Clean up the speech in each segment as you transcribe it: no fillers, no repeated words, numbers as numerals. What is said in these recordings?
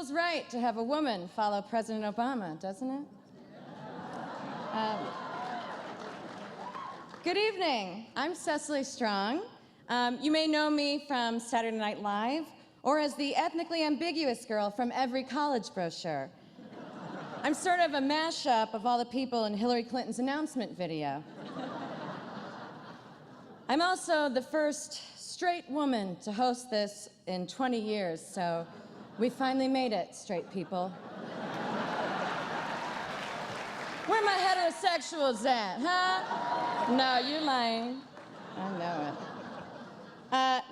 feels right to have a woman follow President Obama, doesn't it? Good evening. I'm Cecily Strong. You may know me from Saturday Night Live or as the ethnically ambiguous girl from every college brochure. I'm sort of a mashup of all the people in Hillary Clinton's announcement video. I'm also the first straight woman to host this in 20 years, so we finally made it, straight people. Where my heterosexuals at, huh? No, you're lying. I know it.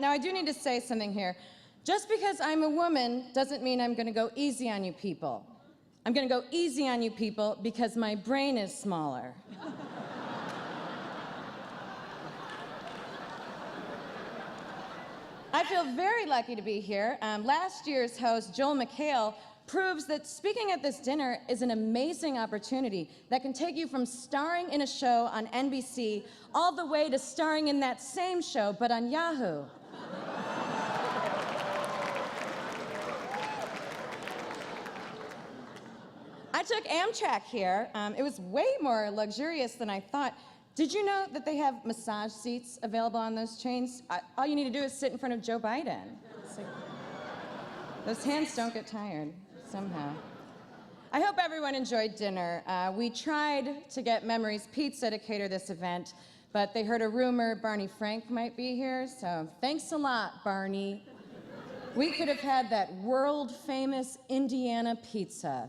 Now, I do need to say something here. Just because I'm a woman doesn't mean I'm gonna go easy on you people. I'm gonna go easy on you people because my brain is smaller. I feel very lucky to be here. Last year's host, Joel McHale, proves that speaking at this dinner is an amazing opportunity that can take you from starring in a show on NBC all the way to starring in that same show, but on Yahoo. I took Amtrak here. It was way more luxurious than I thought. Did you know that they have massage seats available on those trains? All you need to do is sit in front of Joe Biden. Like, those hands don't get tired, somehow. I hope everyone enjoyed dinner. We tried to get Memories Pizza to cater this event, but they heard a rumor Barney Frank might be here, so thanks a lot, Barney. We could have had that world-famous Indiana pizza.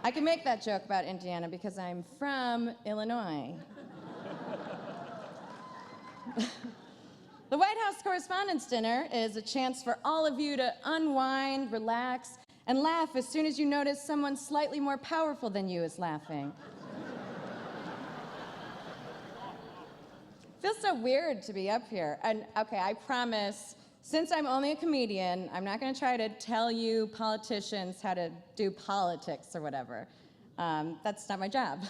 I can make that joke about Indiana because I'm from Illinois. The White House Correspondents' Dinner is a chance for all of you to unwind, relax, and laugh as soon as you notice someone slightly more powerful than you is laughing. Feels so weird to be up here. And okay, I promise, since I'm only a comedian, I'm not gonna try to tell you politicians how to do politics or whatever. That's not my job.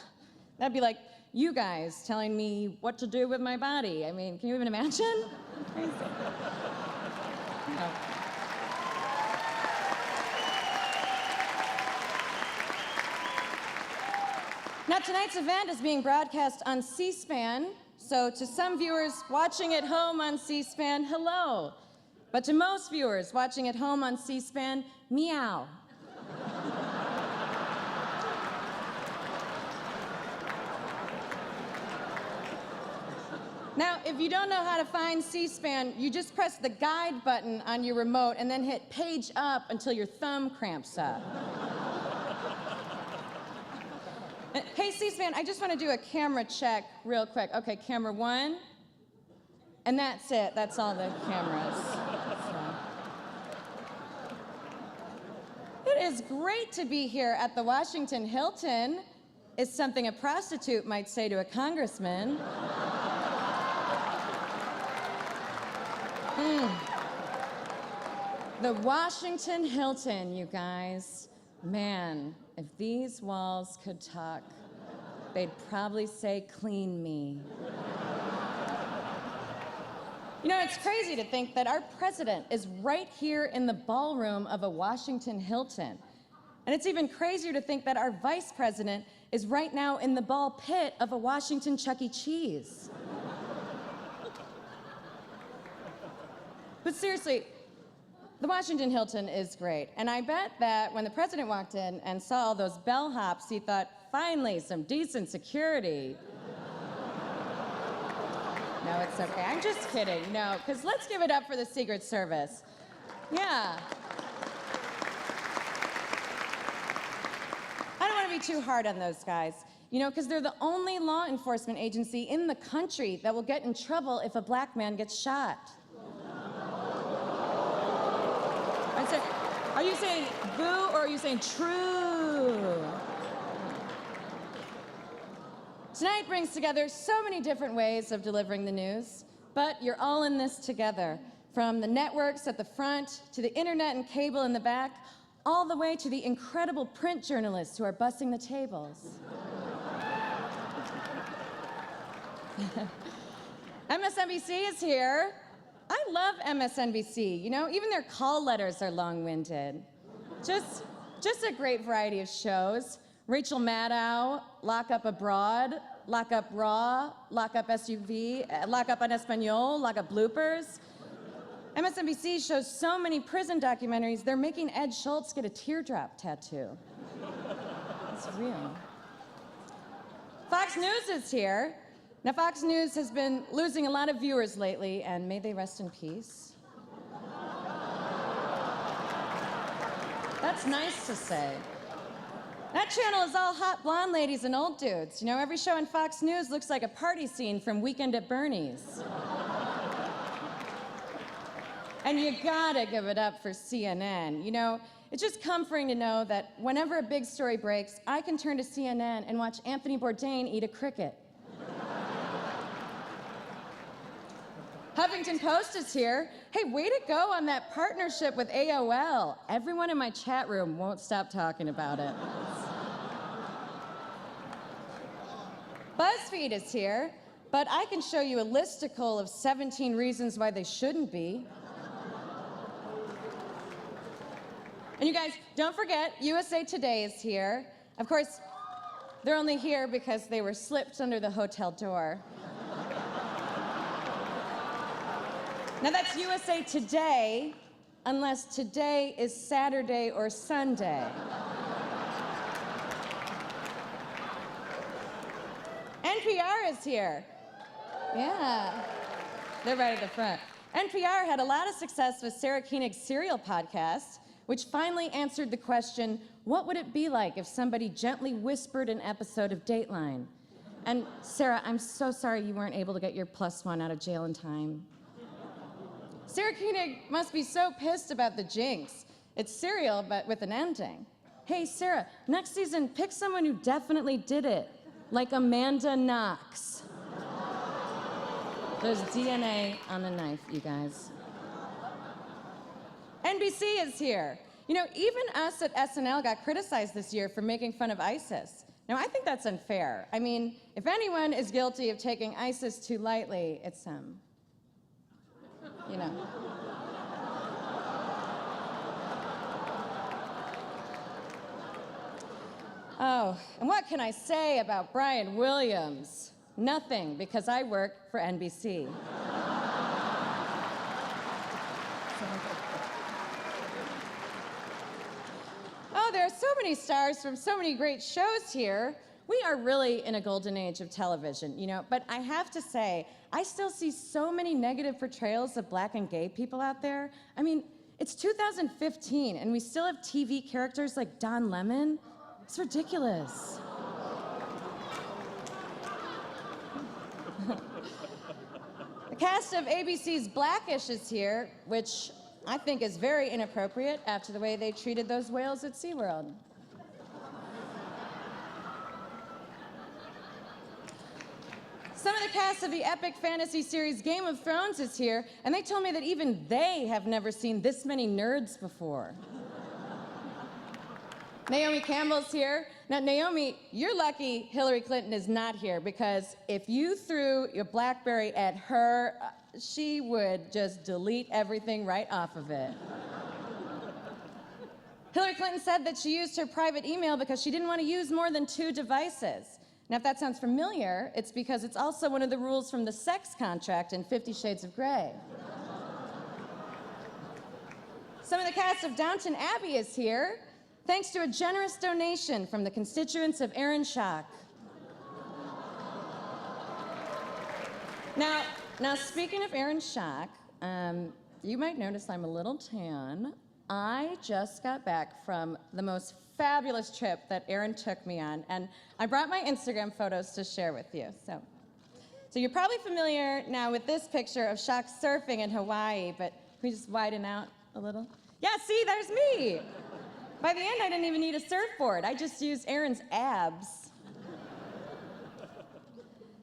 That'd be like you guys telling me what to do with my body. I mean, can you even imagine? Crazy. No. Now, tonight's event is being broadcast on C-SPAN, so to some viewers watching at home on C-SPAN, hello. But to most viewers watching at home on C-SPAN, meow. Now, if you don't know how to find C-SPAN, you just press the guide button on your remote and then hit page up until your thumb cramps up. Hey, C-SPAN, I just want to do a camera check real quick. Okay, camera 1. And that's it. That's all the cameras. So. It is great to be here at the Washington Hilton. Is something a prostitute might say to a congressman. The Washington Hilton, you guys. Man, if these walls could talk, they'd probably say, "Clean me." You know, it's crazy to think that our president is right here in the ballroom of a Washington Hilton. And it's even crazier to think that our vice president is right now in the ball pit of a Washington Chuck E. Cheese. But seriously, the Washington Hilton is great. And I bet that when the president walked in and saw all those bellhops, he thought, finally, some decent security. No, it's okay. I'm just kidding. No, because let's give it up for the Secret Service. Yeah. I don't want to be too hard on those guys, you know, because they're the only law enforcement agency in the country that will get in trouble if a black man gets shot. Are you saying boo or are you saying true? Tonight brings together so many different ways of delivering the news, but you're all in this together. From the networks at the front, to the internet and cable in the back, all the way to the incredible print journalists who are bussing the tables. MSNBC is here. I love MSNBC. You know, even their call letters are long-winded. Just a great variety of shows. Rachel Maddow, Lock Up Abroad, Lock Up Raw, Lock Up SUV, Lock Up en Espanol, Lock Up Bloopers. MSNBC shows so many prison documentaries, they're making Ed Schultz get a teardrop tattoo. It's real. Fox News is here. Now, Fox News has been losing a lot of viewers lately, and may they rest in peace. That's nice to say. That channel is all hot blonde ladies and old dudes. You know, every show on Fox News looks like a party scene from Weekend at Bernie's. And you gotta give it up for CNN. You know, it's just comforting to know that whenever a big story breaks, I can turn to CNN and watch Anthony Bourdain eat a cricket. Huffington Post is here. Hey, way to go on that partnership with AOL. Everyone in my chat room won't stop talking about it. BuzzFeed is here, but I can show you a listicle of 17 reasons why they shouldn't be. And you guys, don't forget, USA Today is here. Of course, they're only here because they were slipped under the hotel door. Now that's USA Today, unless today is Saturday or Sunday. NPR is here. Yeah, they're right at the front. NPR had a lot of success with Sarah Koenig's Serial podcast, which finally answered the question, what would it be like if somebody gently whispered an episode of Dateline? And Sarah, I'm so sorry you weren't able to get your +1 out of jail in time. Sarah Koenig must be so pissed about the jinx. It's Serial, but with an ending. Hey, Sarah, next season, pick someone who definitely did it, like Amanda Knox. There's DNA on the knife, you guys. NBC is here. You know, even us at SNL got criticized this year for making fun of ISIS. Now, I think that's unfair. I mean, if anyone is guilty of taking ISIS too lightly, it's you know. Oh, and what can I say about Brian Williams? Nothing, because I work for NBC. Oh, there are so many stars from so many great shows here. We are really in a golden age of television, you know, but I have to say, I still see so many negative portrayals of Black and gay people out there. I mean, it's 2015, and we still have TV characters like Don Lemon. It's ridiculous. The cast of ABC's Blackish is here, which I think is very inappropriate after the way they treated those whales at SeaWorld. Some of the cast of the epic fantasy series Game of Thrones is here, and they told me that even they have never seen this many nerds before. Naomi Campbell's here. Now, Naomi, you're lucky Hillary Clinton is not here, because if you threw your BlackBerry at her, she would just delete everything right off of it. Hillary Clinton said that she used her private email because she didn't want to use more than 2 devices. Now, if that sounds familiar, it's because it's also one of the rules from the sex contract in 50 Shades of Grey. Some of the cast of Downton Abbey is here, thanks to a generous donation from the constituents of Aaron Schock. Now, speaking of Aaron Schock, you might notice I'm a little tan. I just got back from the most fabulous trip that Aaron took me on, and I brought my Instagram photos to share with you. So you're probably familiar now with this picture of Schock surfing in Hawaii, but can we just widen out a little? Yeah, see, there's me. By the end, I didn't even need a surfboard. I just used Aaron's abs.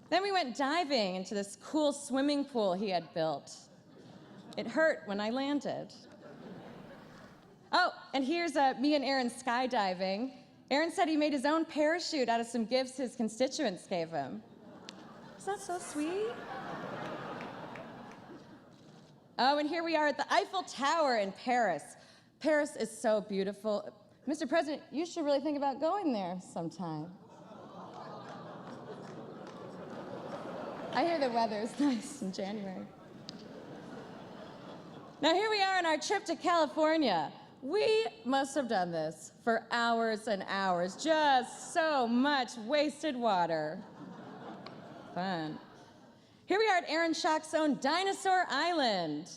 Then we went diving into this cool swimming pool he had built. It hurt when I landed. Oh, and here's me and Aaron skydiving. Aaron said he made his own parachute out of some gifts his constituents gave him. Is that so sweet? Oh, and here we are at the Eiffel Tower in Paris. Paris is so beautiful. Mr. President, you should really think about going there sometime. I hear the weather is nice in January. Now here we are on our trip to California. We must have done this for hours and hours. Just so much wasted water. Fun. Here we are at Aaron Schock's own Dinosaur Island.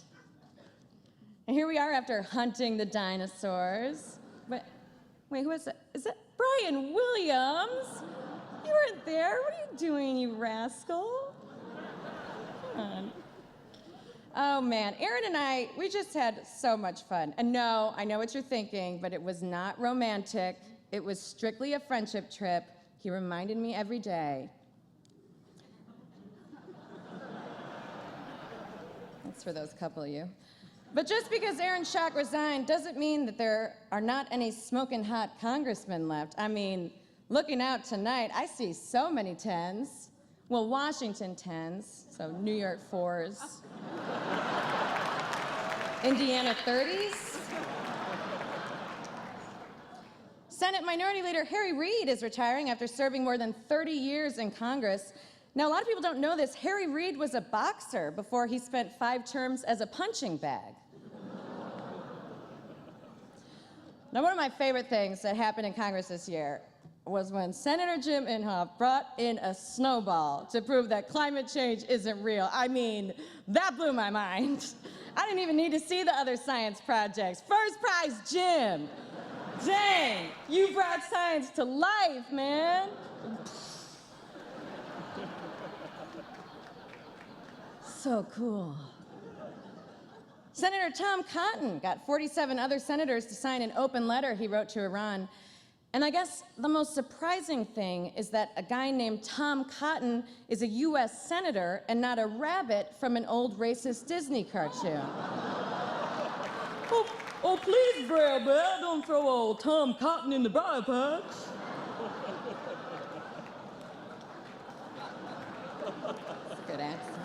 And here we are after hunting the dinosaurs. But, wait, who is that? Is that Brian Williams? You weren't there. What are you doing, you rascal? Come on. Oh, man. Aaron and I, we just had so much fun. And no, I know what you're thinking, but it was not romantic. It was strictly a friendship trip. He reminded me every day. That's for those couple of you. But just because Aaron Schock resigned doesn't mean that there are not any smoking hot congressmen left. I mean, looking out tonight, I see so many 10s. Well, Washington 10s, so New York 4s. Indiana 30s. Senate Minority Leader Harry Reid is retiring after serving more than 30 years in Congress. Now, a lot of people don't know this. Harry Reid was a boxer before he spent 5 terms as a punching bag. Now, one of my favorite things that happened in Congress this year was when Senator Jim Inhofe brought in a snowball to prove that climate change isn't real. I mean, that blew my mind. I didn't even need to see the other science projects. First prize, Jim. Dang, you brought science to life, man. So cool. Senator Tom Cotton got 47 other senators to sign an open letter he wrote to Iran. And I guess the most surprising thing is that a guy named Tom Cotton is a US senator and not a rabbit from an old racist Disney cartoon. Oh, please, Brad Bear, don't throw old Tom Cotton in the briar patch. That's a good accent.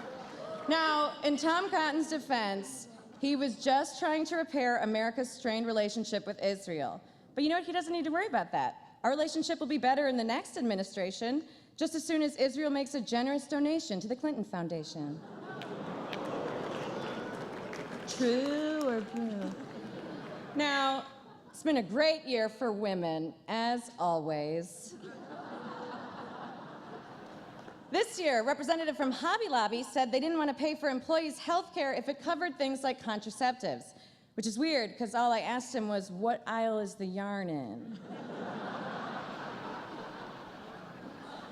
Now, in Tom Cotton's defense, he was just trying to repair America's strained relationship with Israel. But you know what? He doesn't need to worry about that. Our relationship will be better in the next administration, just as soon as Israel makes a generous donation to the Clinton Foundation. True or true? Now, it's been a great year for women, as always. This year, a representative from Hobby Lobby said they didn't want to pay for employees' health care if it covered things like contraceptives, which is weird, because all I asked him was, what aisle is the yarn in?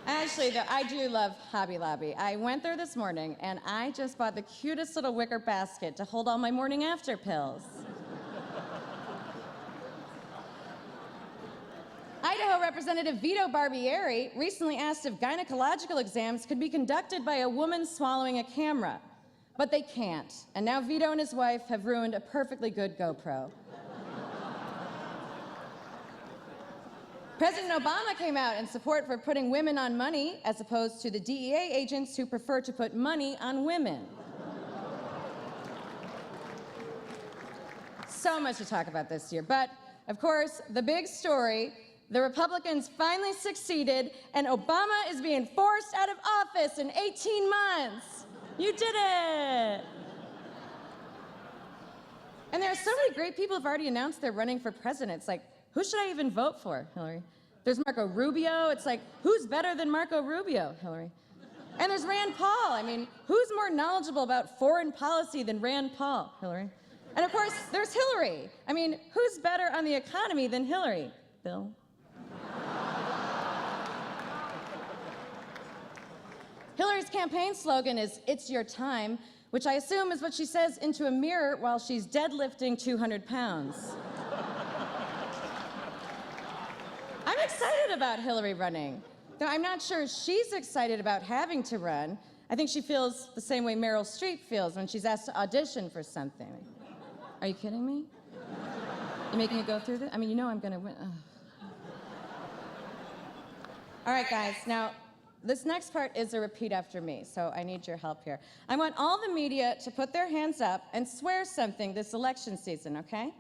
Actually, though, I do love Hobby Lobby. I went there this morning, and I just bought the cutest little wicker basket to hold all my morning after pills. Idaho Representative Vito Barbieri recently asked if gynecological exams could be conducted by a woman swallowing a camera, but they can't. And now Vito and his wife have ruined a perfectly good GoPro. President Obama came out in support for putting women on money as opposed to the DEA agents who prefer to put money on women. So much to talk about this year, but of course, the big story, the Republicans finally succeeded, and Obama is being forced out of office in 18 months. You did it. And there are so many great people who've already announced they're running for president. It's like, who should I even vote for, Hillary? There's Marco Rubio. It's like, who's better than Marco Rubio, Hillary? And there's Rand Paul. I mean, who's more knowledgeable about foreign policy than Rand Paul, Hillary? And of course, there's Hillary. I mean, who's better on the economy than Hillary? Bill? Hillary's campaign slogan is, "It's your time," which I assume is what she says into a mirror while she's deadlifting 200 pounds. I'm excited about Hillary running, though I'm not sure she's excited about having to run. I think she feels the same way Meryl Streep feels when she's asked to audition for something. Are you kidding me? You making me go through this? I mean, you know I'm gonna win. Ugh. All right, guys, now, This next part is a repeat after me, so I need your help here. I want all the media to put their hands up and swear something this election season, okay?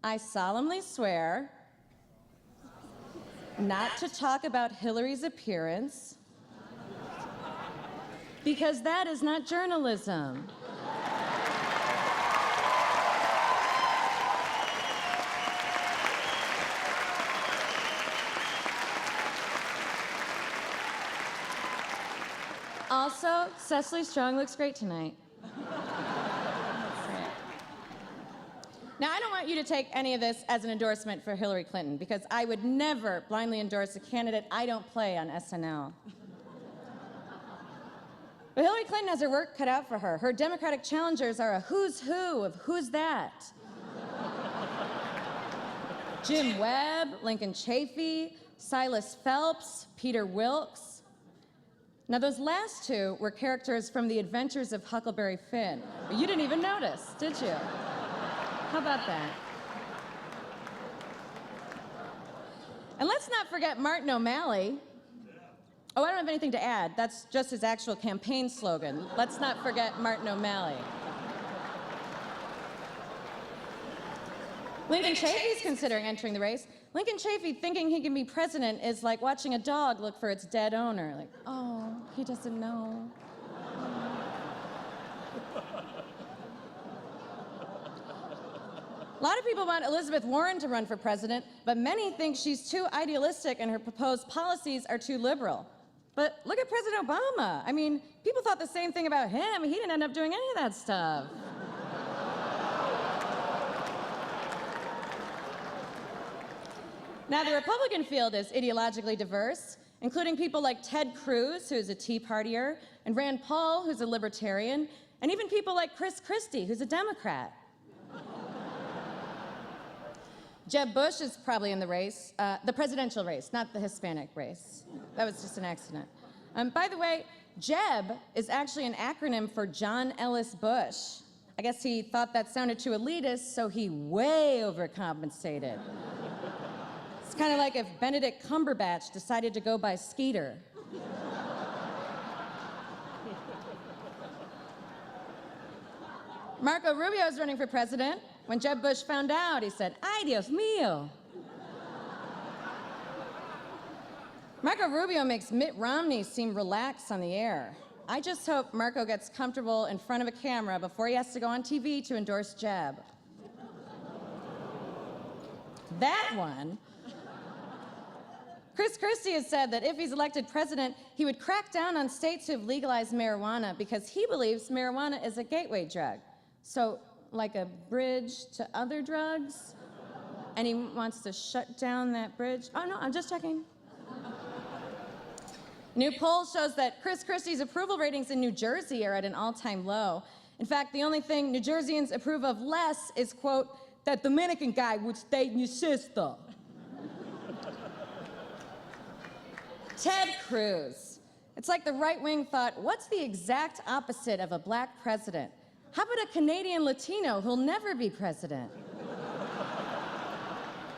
I solemnly swear not to talk about Hillary's appearance, because that is not journalism. Also, Cecily Strong looks great tonight. Now, I don't want you to take any of this as an endorsement for Hillary Clinton, because I would never blindly endorse a candidate I don't play on SNL. But Hillary Clinton has her work cut out for her. Her Democratic challengers are a who's who of who's that. Jim Webb, Lincoln Chafee, Silas Phelps, Peter Wilkes. Now, those last two were characters from The Adventures of Huckleberry Finn. But you didn't even notice, did you? How about that? And let's not forget Martin O'Malley. Oh, I don't have anything to add. That's just his actual campaign slogan. Let's not forget Martin O'Malley. Lincoln Chafee's considering entering the race. Lincoln Chafee thinking he can be president is like watching a dog look for its dead owner. Like, oh, he doesn't know. A lot of people want Elizabeth Warren to run for president, but many think she's too idealistic and her proposed policies are too liberal. But look at President Obama. I mean, people thought the same thing about him. He didn't end up doing any of that stuff. Now, the Republican field is ideologically diverse, including people like Ted Cruz, who's a Tea Partier, and Rand Paul, who's a libertarian, and even people like Chris Christie, who's a Democrat. Jeb Bush is probably in the race, the presidential race, not the Hispanic race. That was just an accident. By the way, Jeb is actually an acronym for John Ellis Bush. I guess he thought that sounded too elitist, so he way overcompensated. It's kind of like if Benedict Cumberbatch decided to go by Skeeter. Marco Rubio is running for president. When Jeb Bush found out, he said, "Ay, Dios mío." Marco Rubio makes Mitt Romney seem relaxed on the air. I just hope Marco gets comfortable in front of a camera before he has to go on TV to endorse Jeb. That one. Chris Christie has said that if he's elected president, he would crack down on states who have legalized marijuana because he believes marijuana is a gateway drug. So, like a bridge to other drugs, and he wants to shut down that bridge. Oh, no, I'm just checking. New poll shows that Chris Christie's approval ratings in New Jersey are at an all-time low. In fact, the only thing New Jerseyans approve of less is, quote, that Dominican guy would stay in your sister. Ted Cruz. It's like the right wing thought, what's the exact opposite of a black president? How about a Canadian Latino who'll never be president?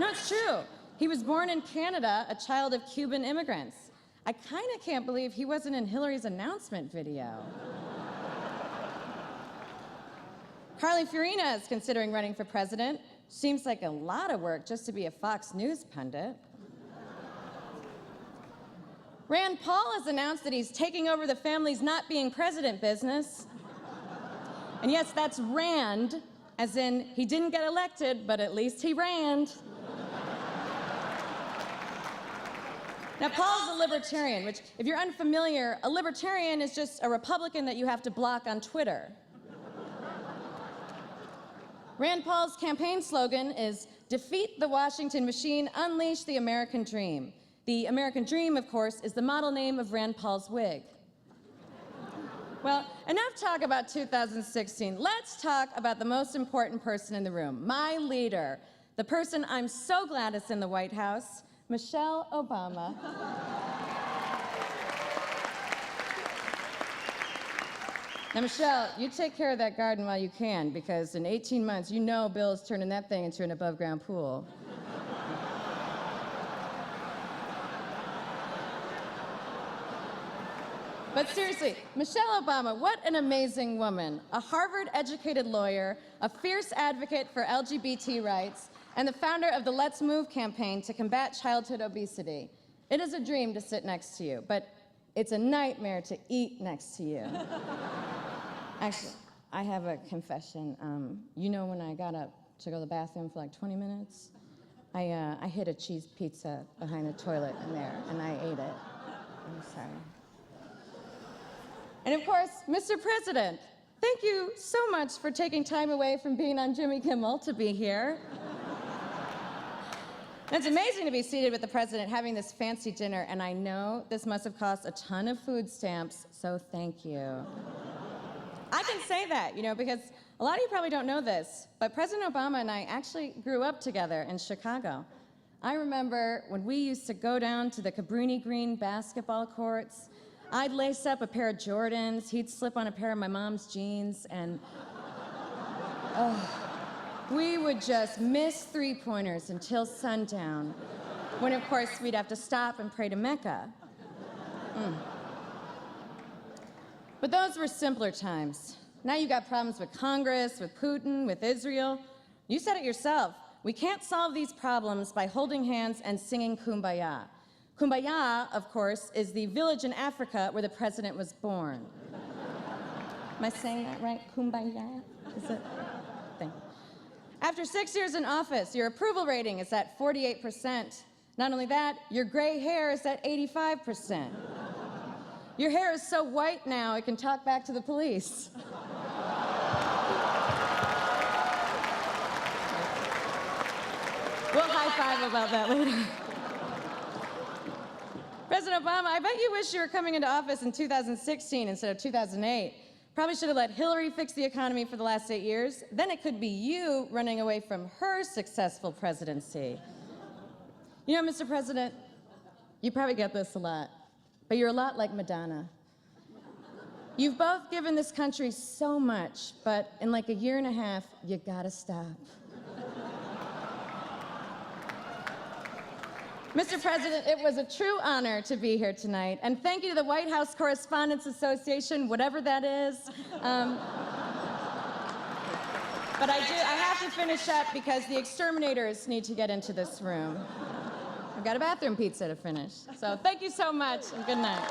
No, it's true. He was born in Canada, a child of Cuban immigrants. I kind of can't believe he wasn't in Hillary's announcement video. Carly Fiorina is considering running for president. Seems like a lot of work just to be a Fox News pundit. Rand Paul has announced that he's taking over the family's not being president business. And yes, that's Rand, as in he didn't get elected, but at least he ranned. Now, Paul's a libertarian, which, if you're unfamiliar, a libertarian is just a Republican that you have to block on Twitter. Rand Paul's campaign slogan is, "Defeat the Washington machine, unleash the American dream." The American dream, of course, is the model name of Rand Paul's wig. Well, enough talk about 2016. Let's talk about the most important person in the room, my leader, the person I'm so glad is in the White House, Michelle Obama. Now, Michelle, you take care of that garden while you can, because in 18 months, you know Bill's turning that thing into an above-ground pool. But seriously, Michelle Obama, what an amazing woman. A Harvard-educated lawyer, a fierce advocate for LGBT rights, and the founder of the Let's Move campaign to combat childhood obesity. It is a dream to sit next to you, but it's a nightmare to eat next to you. Actually, I have a confession. You know when I got up to go to the bathroom for like 20 minutes? I hid a cheese pizza behind the toilet in there, and I ate it. I'm sorry. And of course, Mr. President, thank you so much for taking time away from being on Jimmy Kimmel to be here. It's amazing to be seated with the president having this fancy dinner, and I know this must have cost a ton of food stamps, so thank you. I can say that, because a lot of you probably don't know this, but President Obama and I actually grew up together in Chicago. I remember when we used to go down to the Cabrini Green basketball courts. I'd lace up a pair of Jordans, he'd slip on a pair of my mom's jeans, and we would just miss three-pointers until sundown, when of course we'd have to stop and pray to Mecca. But those were simpler times. Now you got problems with Congress, with Putin, with Israel. You said it yourself. We can't solve these problems by holding hands and singing Kumbaya. Kumbaya, of course, is the village in Africa where the president was born. Am I saying that right? Kumbaya? Is it? Thank you. After 6 years in office, your approval rating is at 48%. Not only that, your gray hair is at 85%. Your hair is so white now, it can talk back to the police. We'll high-five about that later. President Obama, I bet you wish you were coming into office in 2016 instead of 2008. Probably should have let Hillary fix the economy for the last 8 years. Then it could be you running away from her successful presidency. Mr. President, you probably get this a lot, but you're a lot like Madonna. You've both given this country so much, but in like a year and a half, you gotta stop. Mr. President, it was a true honor to be here tonight, and thank you to the White House Correspondents Association, whatever that is. But I have to finish up because the exterminators need to get into this room. I've got a bathroom pizza to finish. So thank you so much, and good night.